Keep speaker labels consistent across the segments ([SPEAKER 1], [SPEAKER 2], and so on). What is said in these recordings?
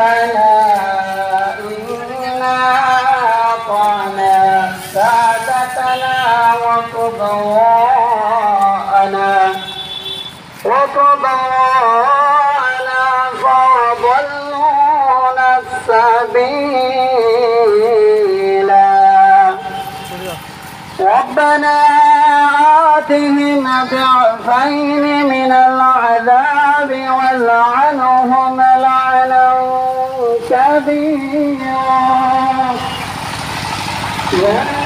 [SPEAKER 1] ربنا إنا أطعنا سادتنا وكبراءنا فأضلونا السبيلا ربنا آتهم ضعفين من العذاب والعنهم لعنا كبيرا يا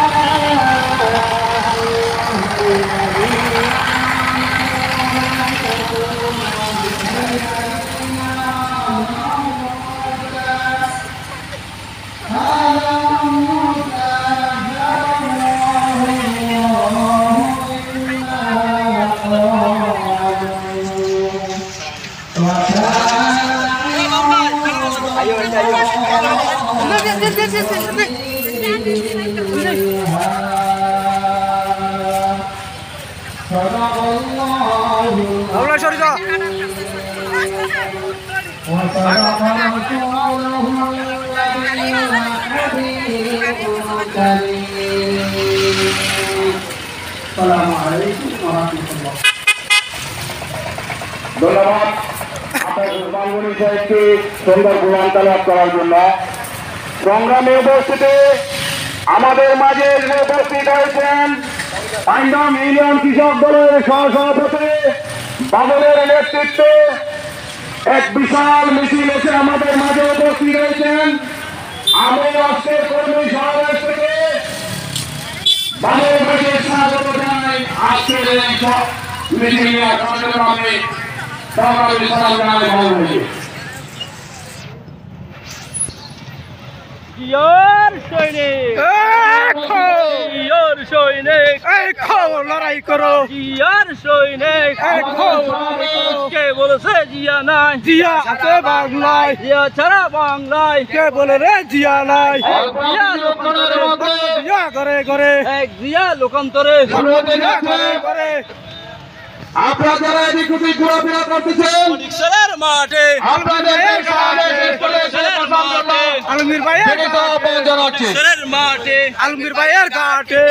[SPEAKER 1] ধন্যবাদ সুন্দর কোরআন তেলাওয়াত করার জন্য। সংগ্রামে উপস্থিতি আমাদের মাঝে উপস্থিত হয়েছেন পাইনগাম ইউনিয়ন কৃষক দলের সহসভাপতি বাবুলের নেতৃত্বে এক বিশাল মিছিল এসে আমাদের মাঝে উপস্থিত হয়েছেন। আমি আজকের কর্মী সমাবেশ থেকে বাংলাদেশে স্বাগত জানাই। আজকের এই মিছিল সংগ্রামে সংগ্রামী সালাম জানাই বাংলাদেশে।
[SPEAKER 2] জিয়ার সৈনিক জিয়ার সৈনিক লড়াই করো জিয়ার সৈনিক কে বলেছে জিয়া নাই জিয়া আছে বাংলায় জিয়া ছাড়া বাংলায় কে বলে রে জিয়া নাই জিয়া লোকান্তরে জিয়া করে করে এক জিয়া লোকান্তরে করে
[SPEAKER 1] আপনারা যারা এদিক ওদিক ঘোরাফেরা করতেছেন
[SPEAKER 2] মাঠে
[SPEAKER 1] আপনাদের
[SPEAKER 2] আলমগীর ভাইয়ের
[SPEAKER 1] মাঠে
[SPEAKER 2] আলমগীর ভাইয়ের ঘাটে